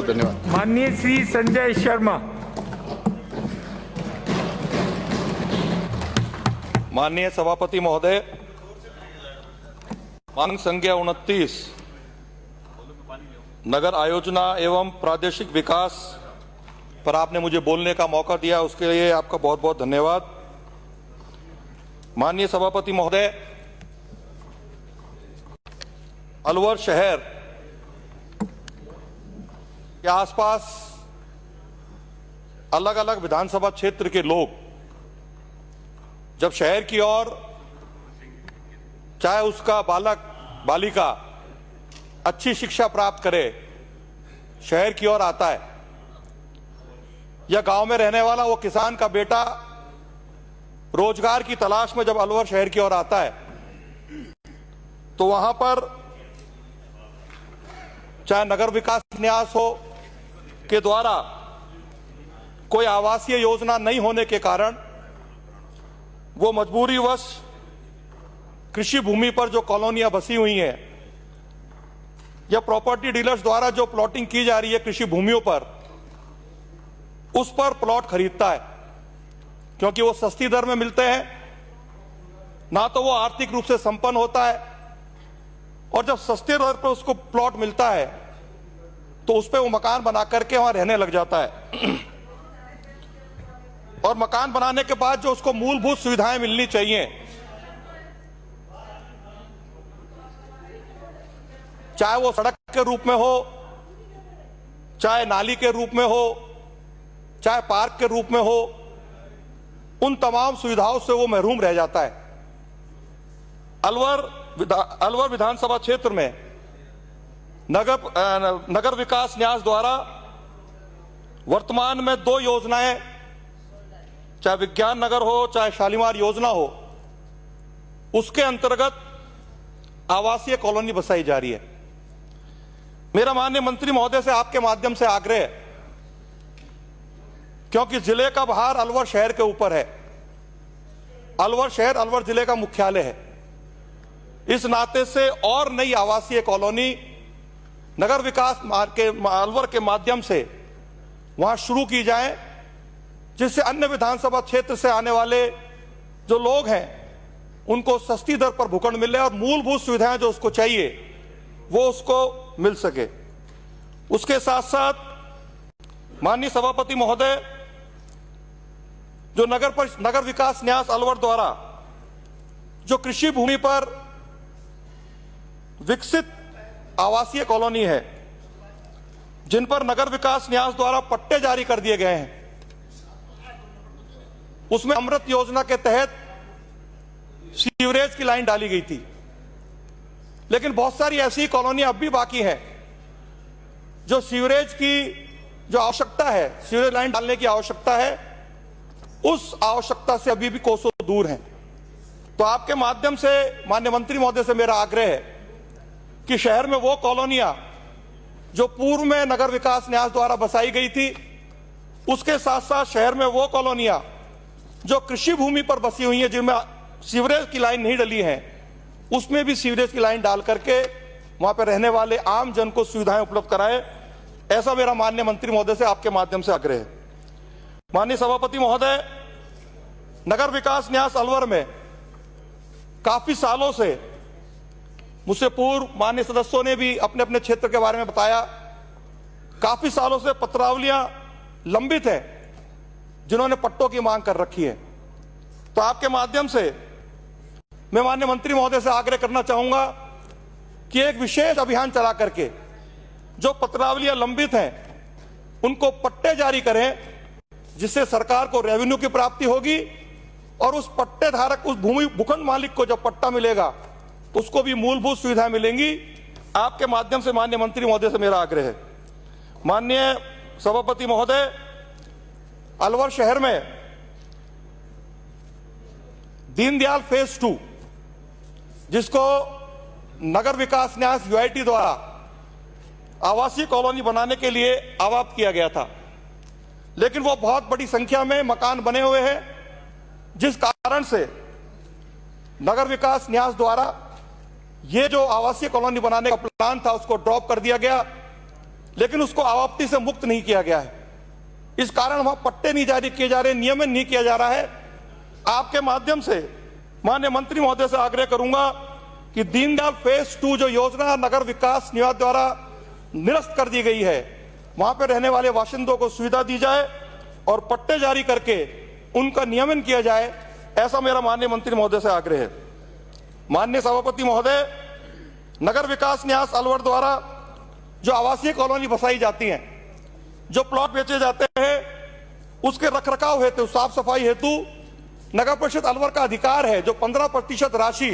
धन्यवाद। माननीय श्री संजय शर्मा। माननीय सभापति महोदय, मांग संख्या 29 नगर आयोजना एवं प्रादेशिक विकास पर आपने मुझे बोलने का मौका दिया, उसके लिए आपका बहुत बहुत धन्यवाद। माननीय सभापति महोदय, अलवर शहर के आसपास अलग अलग विधानसभा क्षेत्र के लोग जब शहर की ओर, चाहे उसका बालक बालिका अच्छी शिक्षा प्राप्त करे, शहर की ओर आता है, या गांव में रहने वाला वो किसान का बेटा रोजगार की तलाश में जब अलवर शहर की ओर आता है, तो वहां पर चाहे नगर विकास न्यास हो के द्वारा कोई आवासीय योजना नहीं होने के कारण वो मजबूरीवश कृषि भूमि पर जो कॉलोनियां बसी हुई हैं या प्रॉपर्टी डीलर्स द्वारा जो प्लॉटिंग की जा रही है कृषि भूमियों पर, उस पर प्लॉट खरीदता है, क्योंकि वो सस्ती दर में मिलते हैं, ना तो वो आर्थिक रूप से संपन्न होता है, और जब सस्ते दर पर उसको प्लॉट मिलता है तो उस पर वो मकान बना करके वहां रहने लग जाता है। और मकान बनाने के बाद जो उसको मूलभूत सुविधाएं मिलनी चाहिए, चाहे वो सड़क के रूप में हो, चाहे नाली के रूप में हो, चाहे पार्क के रूप में हो, उन तमाम सुविधाओं से वो महरूम रह जाता है। अलवर विधानसभा क्षेत्र में नगर विकास न्यास द्वारा वर्तमान में 2 योजनाएं, चाहे विज्ञान नगर हो चाहे शालीमार योजना हो, उसके अंतर्गत आवासीय कॉलोनी बसाई जा रही है। मेरा माननीय मंत्री महोदय से आपके माध्यम से आग्रह है, क्योंकि जिले का भार अलवर शहर के ऊपर है, अलवर शहर अलवर जिले का मुख्यालय है, इस नाते से और नई आवासीय कॉलोनी नगर विकास अलवर के माध्यम से वहां शुरू की जाए, जिससे अन्य विधानसभा क्षेत्र से आने वाले जो लोग हैं उनको सस्ती दर पर भूखंड मिले और मूलभूत सुविधाएं जो उसको चाहिए वो उसको मिल सके। उसके साथ साथ माननीय सभापति महोदय, जो नगर विकास न्यास अलवर द्वारा जो कृषि भूमि पर विकसित आवासीय कॉलोनी है, जिन पर नगर विकास न्यास द्वारा पट्टे जारी कर दिए गए हैं, उसमें अमृत योजना के तहत सीवरेज की लाइन डाली गई थी, लेकिन बहुत सारी ऐसी कॉलोनियां अब भी बाकी हैं जो सीवरेज की जो आवश्यकता है, सीवरेज लाइन डालने की आवश्यकता है, उस आवश्यकता से अभी भी कोसों दूर हैं। तो आपके माध्यम से माननीय मंत्री महोदय से मेरा आग्रह है कि शहर में वो कॉलोनियां जो पूर्व में नगर विकास न्यास द्वारा बसाई गई थी, उसके साथ साथ शहर में वो कॉलोनियां जो कृषि भूमि पर बसी हुई हैं, जिनमें सीवरेज की लाइन नहीं डली है, उसमें भी सीवरेज की लाइन डाल करके वहां पर रहने वाले आम जन को सुविधाएं उपलब्ध कराए, ऐसा मेरा माननीय मंत्री महोदय से आपके माध्यम से आग्रह है। माननीय सभापति महोदय, नगर विकास न्यास अलवर में काफी सालों से, मुझसे पूर्व माननीय सदस्यों ने भी अपने अपने क्षेत्र के बारे में बताया, काफी सालों से पत्रावलियां लंबित हैं जिन्होंने पट्टों की मांग कर रखी है। तो आपके माध्यम से मैं माननीय मंत्री महोदय से आग्रह करना चाहूंगा कि एक विशेष अभियान चला करके जो पत्रावलियां लंबित हैं उनको पट्टे जारी करें, जिससे सरकार को रेवेन्यू की प्राप्ति होगी और उस पट्टे धारक, उस भूखंड मालिक को जब पट्टा मिलेगा उसको भी मूलभूत सुविधाएं मिलेंगी। आपके माध्यम से माननीय मंत्री महोदय से मेरा आग्रह है। माननीय सभापति महोदय, अलवर शहर में दीनदयाल फेज 2, जिसको नगर विकास न्यास यूआईटी द्वारा आवासीय कॉलोनी बनाने के लिए आवाप्त किया गया था, लेकिन वो बहुत बड़ी संख्या में मकान बने हुए हैं, जिस कारण से नगर विकास न्यास द्वारा ये जो आवासीय कॉलोनी बनाने का प्लान था उसको ड्रॉप कर दिया गया। लेकिन उसको आवाप्ति से मुक्त नहीं किया गया है। इस कारण वहां पट्टे नहीं जारी किए जा रहे, नियमन नहीं किया जा रहा है। आपके माध्यम से माननीय मंत्री महोदय से आग्रह करूंगा कि दीनदयाल फेज 2 जो योजना नगर विकास निगम द्वारा निरस्त कर दी गई है, वहां पर रहने वाले बाशिंदों को सुविधा दी जाए और पट्टे जारी करके उनका नियमन किया जाए, ऐसा मेरा माननीय मंत्री महोदय से आग्रह है। माननीय सभापति महोदय, नगर विकास न्यास अलवर द्वारा जो आवासीय कॉलोनी बसाई जाती हैं, जो प्लॉट बेचे जाते हैं, उसके रखरखाव हेतु, साफ सफाई हेतु नगर परिषद अलवर का अधिकार है। जो 15% राशि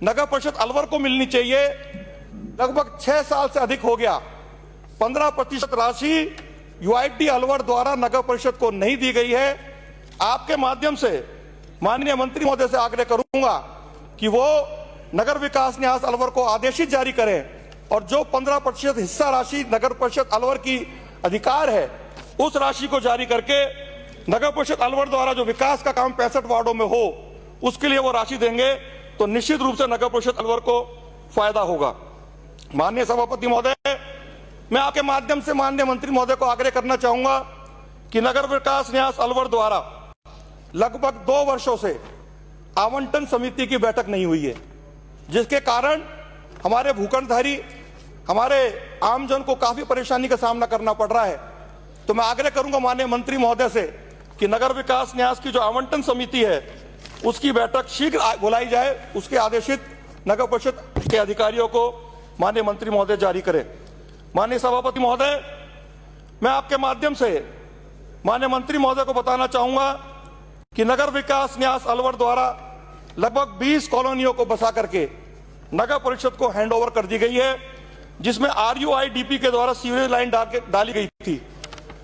नगर परिषद अलवर को मिलनी चाहिए, लगभग 6 साल से अधिक हो गया, 15% राशि यूआईडी अलवर द्वारा नगर परिषद को नहीं दी गई है। आपके माध्यम से माननीय मंत्री महोदय से आग्रह करूंगा कि वो नगर विकास न्यास अलवर को आदेशित जारी करें और जो 15% हिस्सा राशि नगर परिषद अलवर की अधिकार है, उस राशि को जारी करके नगर परिषद अलवर द्वारा जो विकास का काम 65 वार्डों में हो, उसके लिए वो राशि देंगे तो निश्चित रूप से नगर परिषद अलवर को फायदा होगा। माननीय सभापति महोदय, मैं आपके माध्यम से माननीय मंत्री महोदय को आग्रह करना चाहूंगा कि नगर विकास न्यास अलवर द्वारा लगभग 2 वर्षों से आवंटन समिति की बैठक नहीं हुई है, जिसके कारण हमारे भूखंडधारी, हमारे आमजन को काफी परेशानी का सामना करना पड़ रहा है। तो मैं आग्रह करूंगा माननीय मंत्री महोदय से कि नगर विकास न्यास की जो आवंटन समिति है, उसकी बैठक शीघ्र बुलाई जाए, उसके आदेशित नगर परिषद के अधिकारियों को माननीय मंत्री महोदय जारी करें। माननीय सभापति महोदय, मैं आपके माध्यम से माननीय मंत्री महोदय को बताना चाहूंगा कि नगर विकास न्यास अलवर द्वारा लगभग 20 कॉलोनियों को बसा करके नगर परिषद को हैंडओवर कर दी गई है, जिसमें RUIDP के द्वारा सीवरेज लाइन डाली गई थी।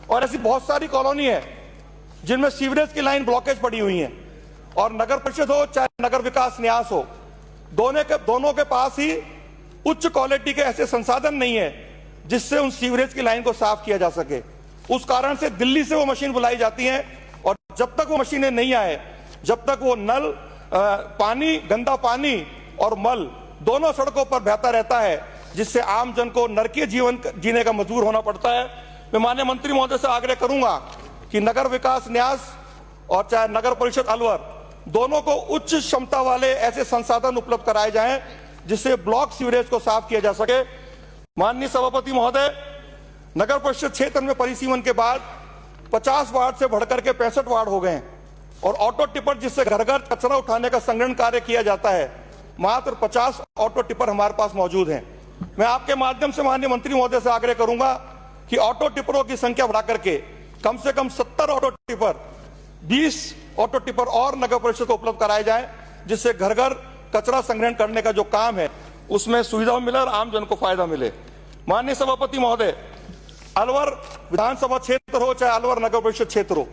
और ऐसी बहुत सारी कॉलोनी है जिनमें सीवरेज की लाइन ब्लॉकेज पड़ी हुई है, और नगर परिषद हो चाहे नगर विकास न्यास हो, दोनों के पास ही उच्च क्वालिटी के ऐसे संसाधन नहीं है जिससे उन सीवरेज की लाइन को साफ किया जा सके। उस कारण से दिल्ली से वो मशीन बुलाई जाती है, और जब तक वो मशीनें नहीं आए, जब तक वो नल पानी, गंदा पानी और मल दोनों सड़कों पर बहता रहता है, जिससे आम जन को नरकीय जीवन जीने का मजबूर होना पड़ता है। मैं माननीय मंत्री महोदय से आग्रह करूंगा कि नगर विकास न्यास और चाहे नगर परिषद अलवर, दोनों को उच्च क्षमता वाले ऐसे संसाधन उपलब्ध कराए जाएं जिससे ब्लॉक सीवरेज को साफ किया जा सके। माननीय सभापति महोदय, नगर परिषद क्षेत्र में परिसीमन के बाद 50 वार्ड से बढ़कर के 65 वार्ड हो गए, और ऑटो टिपर जिससे घर घर कचरा उठाने का संग्रहण कार्य किया जाता है, मात्र 50 ऑटो टिपर हमारे पास मौजूद हैं। मैं आपके माध्यम से माननीय मंत्री महोदय से आग्रह करूंगा कि ऑटो टिपरों की संख्या बढ़ा करके कम से कम 70 ऑटो टिपर, 20 ऑटो टिपर और नगर परिषद को उपलब्ध कराए जाएं, जिससे घर घर कचरा संग्रहण करने का जो काम है उसमें सुविधा मिले और आम जन को फायदा मिले। माननीय सभापति महोदय, अलवर विधानसभा क्षेत्र हो चाहे अलवर नगर परिषद क्षेत्र हो,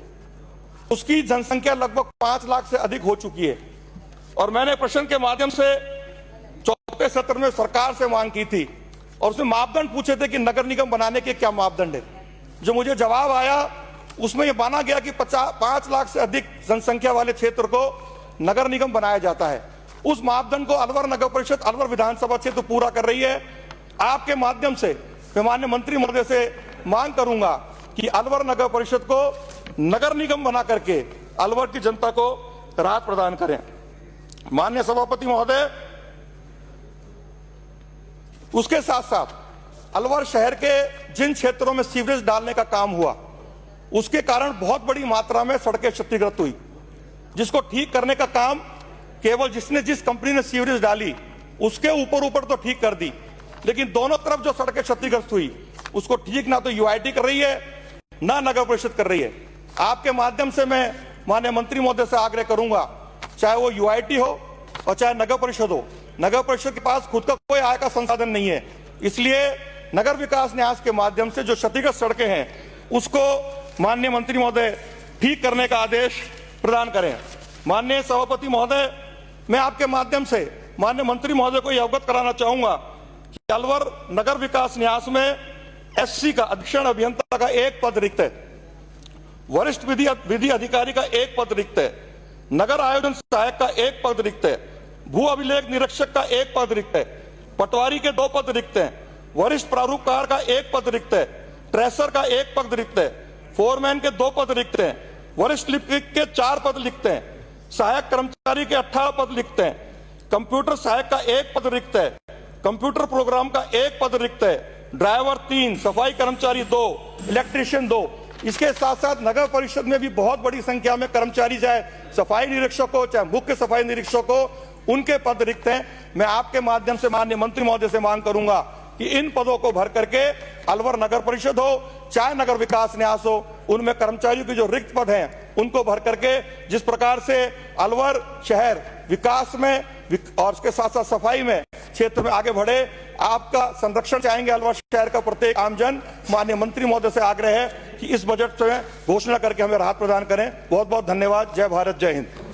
उसकी जनसंख्या लगभग 5 लाख से अधिक हो चुकी है, और मैंने प्रश्न के माध्यम से 4थे सत्र में सरकार से मांग की थी, और उसमें मापदंड पूछे थे कि नगर निगम बनाने के क्या मापदंड है। जो मुझे जवाब आया उसमें यह माना गया कि 5 लाख से अधिक जनसंख्या वाले क्षेत्र को नगर निगम बनाया जाता है। उस मापदंड को अलवर नगर परिषद अलवर विधानसभा क्षेत्र पूरा कर रही है। आपके माध्यम से मैं माननीय मंत्री महोदय से मांग करूंगा कि अलवर नगर परिषद को नगर निगम बना करके अलवर की जनता को राहत प्रदान करें। माननीय सभापति महोदय, उसके साथ साथ अलवर शहर के जिन क्षेत्रों में सीवरेज डालने का काम हुआ, उसके कारण बहुत बड़ी मात्रा में सड़कें क्षतिग्रस्त हुई, जिसको ठीक करने का काम केवल जिस कंपनी ने सीवरेज डाली उसके ऊपर तो ठीक कर दी, लेकिन दोनों तरफ जो सड़कें क्षतिग्रस्त हुई उसको ठीक ना तो यूआईटी कर रही है ना नगर परिषद कर रही है। आपके माध्यम से मैं माननीय मंत्री महोदय से आग्रह करूंगा, चाहे वो यूआईटी हो और चाहे नगर परिषद हो, नगर परिषद के पास खुद का कोई आय का संसाधन नहीं है, इसलिए नगर विकास न्यास के माध्यम से जो क्षतिग्रस्त सड़कें हैं उसको माननीय मंत्री महोदय ठीक करने का आदेश प्रदान करें। माननीय सभापति महोदय, मैं आपके माध्यम से माननीय मंत्री महोदय को यह अवगत कराना चाहूंगा कि अलवर नगर विकास न्यास में एससी का अधीक्षण अभियंता का 1 पद रिक्त है, वरिष्ठ विधि अधिकारी का 1 पद रिक्त है, नगर आयोजन सहायक का 1 पद रिक्त है, भू अभिलेख निरीक्षक का 1 पद रिक्त है, पटवारी के 2 पद रिक्त हैं, वरिष्ठ प्रारूपकार का 1 पद रिक्त है, ट्रेसर का 1 पद रिक्त है, फोरमैन के 2 पद रिक्त हैं, वरिष्ठ लिपिक के 4 पद रिक्त हैं, सहायक कर्मचारी के 18 पद रिक्त हैं, कंप्यूटर सहायक का 1 पद रिक्त है, कंप्यूटर प्रोग्राम का 1 पद रिक्त है, ड्राइवर 3, सफाई कर्मचारी 2, इलेक्ट्रीशियन 2। इसके साथ साथ नगर परिषद में भी बहुत बड़ी संख्या में कर्मचारी, चाहे सफाई निरीक्षक हो चाहे मुख्य सफाई निरीक्षक हो, उनके पद रिक्त हैं। मैं आपके माध्यम से माननीय मंत्री महोदय से मांग करूंगा कि इन पदों को भर करके अलवर नगर परिषद हो चाहे नगर विकास न्यास हो, उनमें कर्मचारियों के जो रिक्त पद हैं उनको भर करके, जिस प्रकार से अलवर शहर विकास में और उसके साथ साथ सफाई में क्षेत्र में आगे बढ़े, आपका संरक्षण चाहेंगे अलवर शहर का प्रत्येक आमजन। माननीय मंत्री महोदय से आग्रह है कि इस बजट में घोषणा करके हमें राहत प्रदान करें। बहुत बहुत धन्यवाद। जय भारत, जय हिंद।